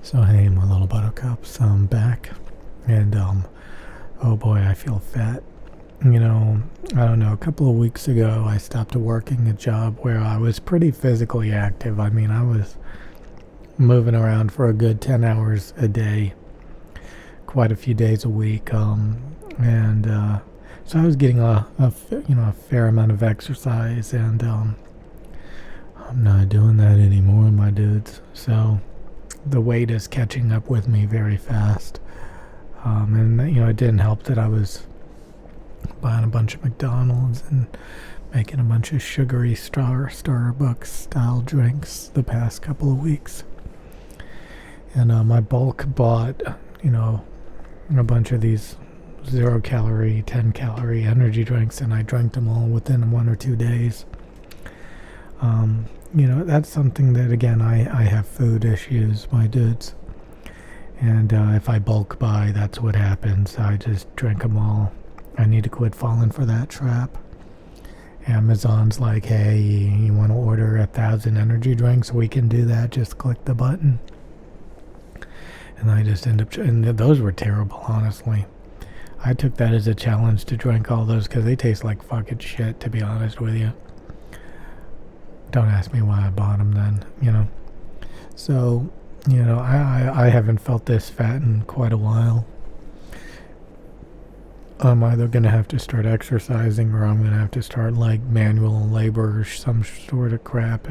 So hey, my little buttercups, I'm back, and oh boy, I feel fat. I don't know. A couple of weeks ago, I stopped working a job where I was pretty physically active. I mean, I was moving around for a good 10 hours a day, quite a few days a week, and so I was getting a fair amount of exercise, and I'm not doing that anymore, my dudes. So the weight is catching up with me very fast. And it didn't help that I was buying a bunch of McDonald's and making a bunch of sugary Starbucks style drinks the past couple of weeks. And my bulk bought, a bunch of these 0 calorie, 10 calorie energy drinks, and I drank them all within 1 or 2 days. That's something that, again, I have food issues, my dudes. And if I bulk buy, that's what happens. I just drink them all. I need to quit falling for that trap. Amazon's like, hey, you want to order 1,000 energy drinks? We can do that. Just click the button. And I just end up... And those were terrible, honestly. I took that as a challenge to drink all those because they taste like fucking shit, to be honest with you. Don't ask me why I bought them then, So, I haven't felt this fat in quite a while. I'm either going to have to start exercising or I'm going to have to start like manual labor or some sort of crap.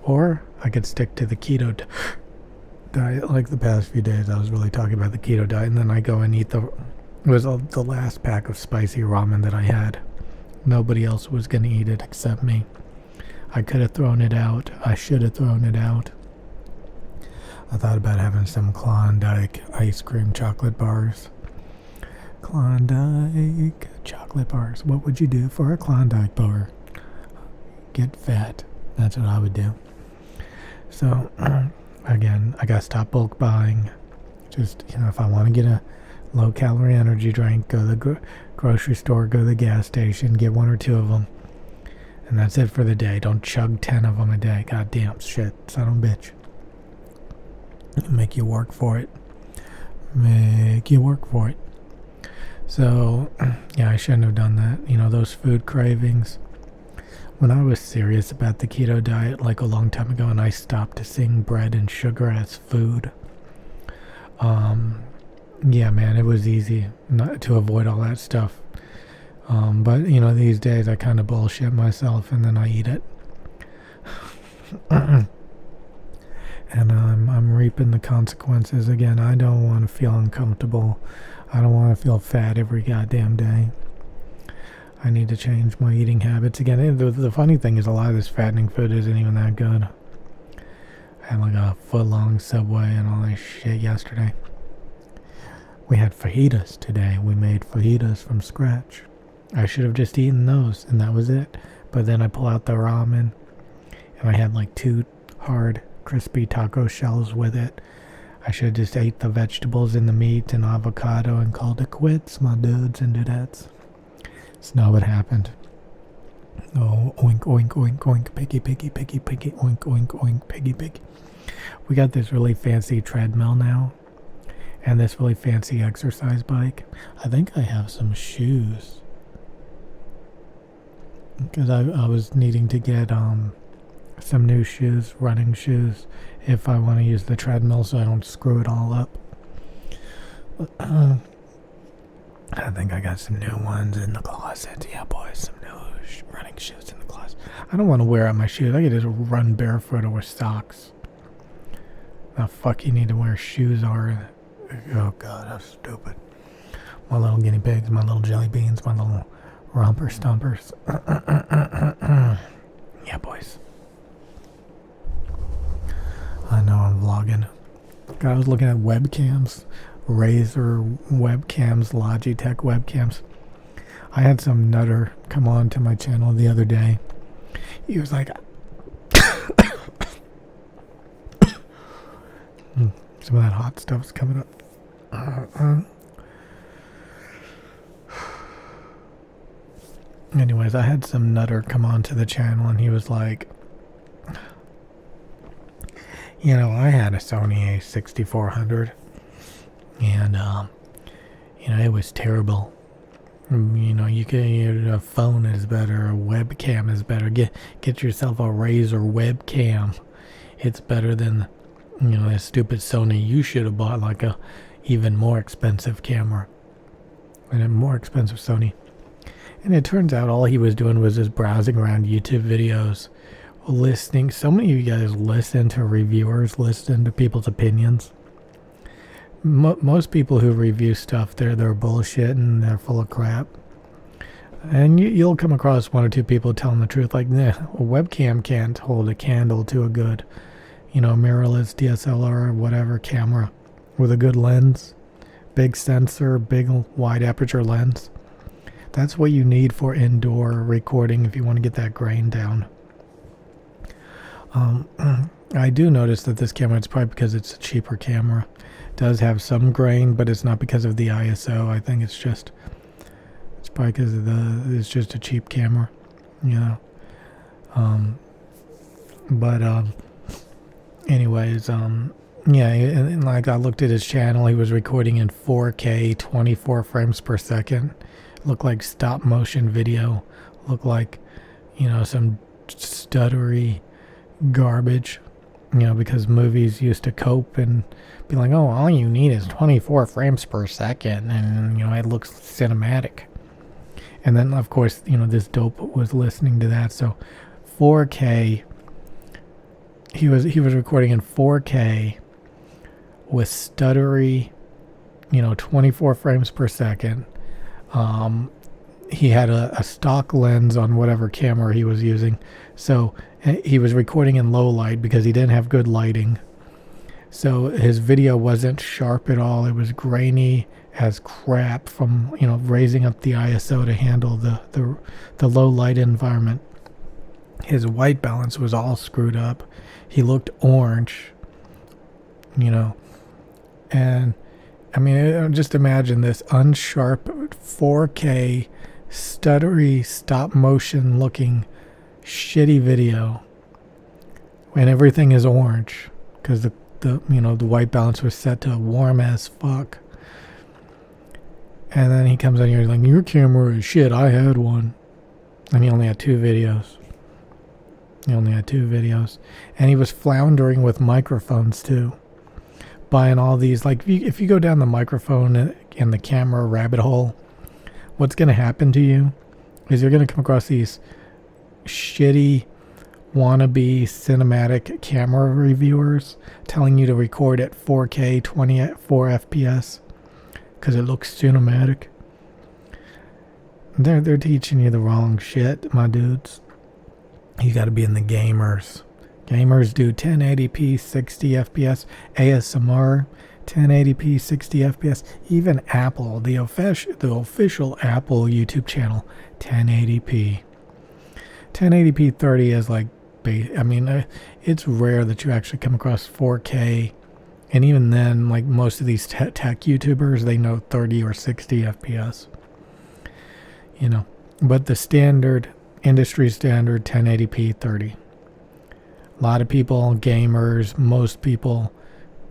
Or I could stick to the keto diet. Like the past few days, I was really talking about the keto diet, and then I go and eat the last pack of spicy ramen that I had. Nobody else was going to eat it except me. I could have thrown it out. I should have thrown it out. I thought about having some Klondike ice cream chocolate bars. Klondike chocolate bars. What would you do for a Klondike bar? Get fat. That's what I would do. So, again, I gotta stop bulk buying. Just, if I want to get a low-calorie energy drink, go to the grocery store, go to the gas station, get 1 or 2 of them. And that's it for the day. Don't chug 10 of them a day. Goddamn shit. Son of a bitch. Make you work for it. Make you work for it. So, yeah, I shouldn't have done that. Those food cravings. When I was serious about the keto diet, like a long time ago, and I stopped seeing bread and sugar as food, yeah, man, it was easy not to avoid all that stuff. But, these days I kind of bullshit myself and then I eat it. And I'm reaping the consequences again. I don't want to feel uncomfortable. I don't want to feel fat every goddamn day. I need to change my eating habits again. The funny thing is a lot of this fattening food isn't even that good. I had like a foot-long Subway and all this shit yesterday. We had fajitas today. We made fajitas from scratch. I should have just eaten those, and that was it. But then I pull out the ramen, and I had like 2 hard, crispy taco shells with it. I should have just ate the vegetables and the meat and avocado and called it quits, my dudes and dudettes. It's not what happened. Oh, oink, oink, oink, oink, piggy, piggy, piggy, piggy, oink, oink, oink, piggy, piggy. We got this really fancy treadmill now, and this really fancy exercise bike. I think I have some shoes. Because I was needing to get some new shoes, running shoes, if I want to use the treadmill so I don't screw it all up. I think I got some new ones in the closet. Yeah, boys, some new running shoes in the closet. I don't want to wear out my shoes. I could just run barefoot or with socks. The fuck you need to wear shoes are. Oh god, that's stupid. My little guinea pigs, my little jelly beans, my little romper stompers. Yeah, boys. I know I'm vlogging. I was looking at webcams, Razer webcams, Logitech webcams. I had some nutter come on to my channel the other day. He was like, some of that hot stuff's coming up. Anyways, I had some nutter come on to the channel, and he was like, I had a Sony A6400, and it was terrible. A phone is better, a webcam is better. Get yourself a Razer webcam. It's better than that stupid Sony. You should have bought like a even more expensive camera and a more expensive Sony. And it turns out all he was doing was just browsing around YouTube videos, listening. So many of you guys listen to reviewers, listen to people's opinions. Most people who review stuff, they're bullshit and they're full of crap. And you'll come across one or two people telling the truth, like, nah, a webcam can't hold a candle to a good, mirrorless DSLR or whatever camera with a good lens, big sensor, big wide aperture lens. That's what you need for indoor recording if you want to get that grain down. I do notice that this camera, it's probably because it's a cheaper camera, does have some grain, but it's not because of the ISO. I think it's probably because it's just a cheap camera, anyways, and like I looked at his channel, he was recording in 4K, 24 frames per second. Looked like stop motion video. Looked like, some stuttery garbage, because movies used to cope and be like, oh, all you need is 24 frames per second, and it looks cinematic. And then of course, this dope was listening to that. So 4K, he was recording in 4K with stuttery, 24 frames per second. He had a stock lens on whatever camera he was using, so he was recording in low light because he didn't have good lighting. So his video wasn't sharp at all. It was grainy as crap from raising up the ISO to handle the low light environment. His white balance was all screwed up. He looked orange, and just imagine this unsharp 4K stuttery stop motion looking shitty video when everything is orange because the white balance was set to warm as fuck. And then he comes on here like, your camera is shit, I had one. And he only had two videos. And he was floundering with microphones too. Buying all these, like, if you go down the microphone and the camera rabbit hole, what's going to happen to you is you're going to come across these shitty wannabe cinematic camera reviewers telling you to record at 4K 24 FPS because it looks cinematic. They're teaching you the wrong shit, my dudes. You got to be in the gamers. Gamers do 1080p 60 FPS, ASMR 1080p 60 FPS, even Apple, the official Apple YouTube channel, 1080p. 1080p 30 is like, it's rare that you actually come across 4K, and even then, like most of these tech YouTubers, they know 30 or 60 FPS. But the industry standard 1080p 30. A lot of people, gamers, most people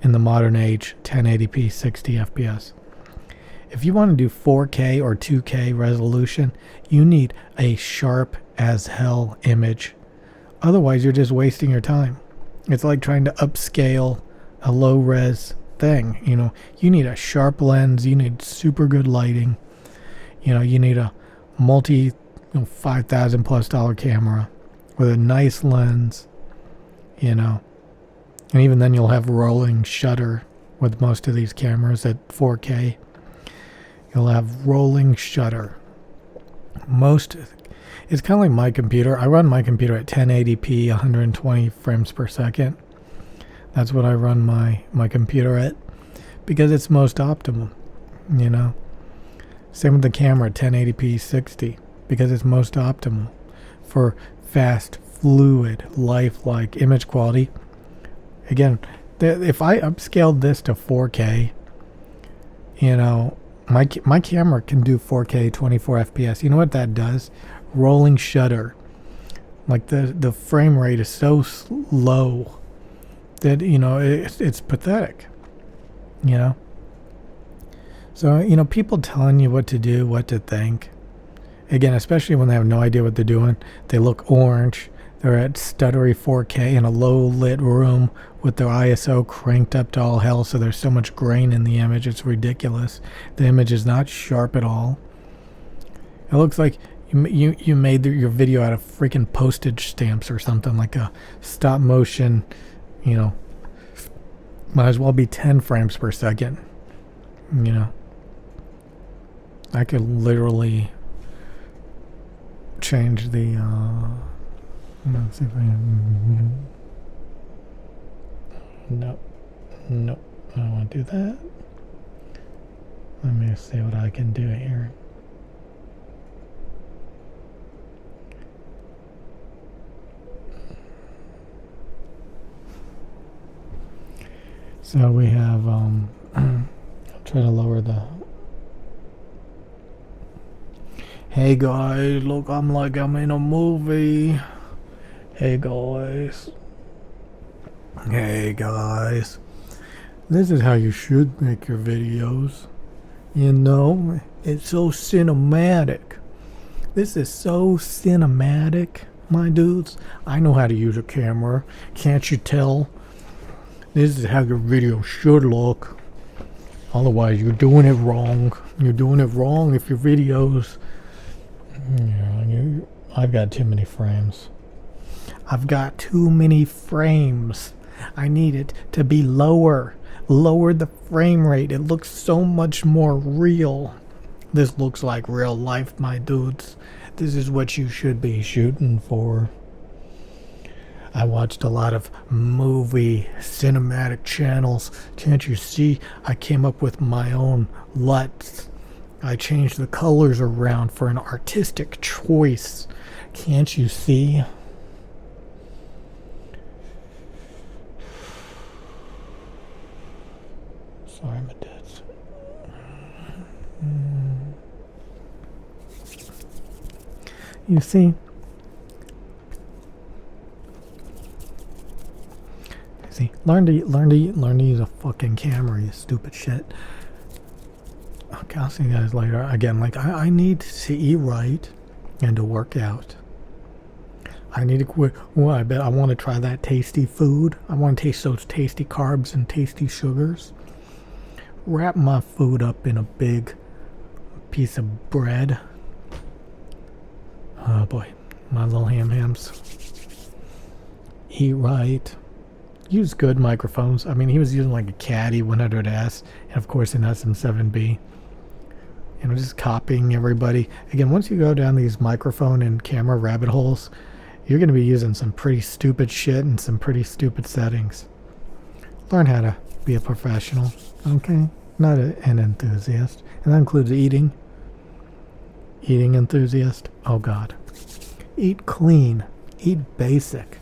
in the modern age, 1080p 60 FPS. If you want to do 4K or 2K resolution, you need a sharp as hell image. Otherwise, you're just wasting your time. It's like trying to upscale a low res thing. You need a sharp lens, you need super good lighting. You need a multi $5,000 plus camera with a nice lens. And even then you'll have rolling shutter with most of these cameras at 4K. You'll have rolling shutter. It's kind of like my computer. I run my computer at 1080p, 120 frames per second. That's what I run my computer at because it's most optimal, Same with the camera, 1080p 60, because it's most optimal for fast, fluid, lifelike image quality. Again, if I upscaled this to 4K, my camera can do 4K 24 FPS. You know what that does? Rolling shutter. Like the frame rate is so low that, it's pathetic, you know? So, people telling you what to do, what to think. Again, especially when they have no idea what they're doing. They look orange. They're at stuttery 4K in a low-lit room with their ISO cranked up to all hell, so there's so much grain in the image. It's ridiculous. The image is not sharp at all. It looks like you made your video out of freaking postage stamps or something, like a stop motion, might as well be 10 frames per second. I could literally change the let's see if I can. Nope, I don't want to do that. Let me see what I can do here. So we have I'll try to lower the. Hey guys, look, I'm in a movie. Hey guys. This is how you should make your videos. It's so cinematic. This is so cinematic, my dudes. I know how to use a camera. Can't you tell? This is how your video should look. Otherwise, you're doing it wrong. You're doing it wrong if your videos. I've got too many frames. I need it to be lower. Lower the frame rate. It looks so much more real. This looks like real life, my dudes. This is what you should be shooting for. I watched a lot of movie cinematic channels. Can't you see? I came up with my own LUTs. I changed the colors around for an artistic choice. Can't you see? Sorry, my dudes. You see? Learn to use a fucking camera, you stupid shit. Okay, I'll see you guys later. Again, I need to eat right and to work out. I need to quit. Well, I bet I want to try that tasty food. I want to taste those tasty carbs and tasty sugars. Wrap my food up in a big piece of bread. Oh boy, my little hams. Eat right. Use good microphones. I mean, he was using like a Caddy 100S and of course an SM7B. Just copying everybody. Again, once you go down these microphone and camera rabbit holes, you're going to be using some pretty stupid shit and some pretty stupid settings. Learn how to be a professional, okay? Not an enthusiast. And that includes eating. Eating enthusiast. Oh God. Eat clean. Eat basic.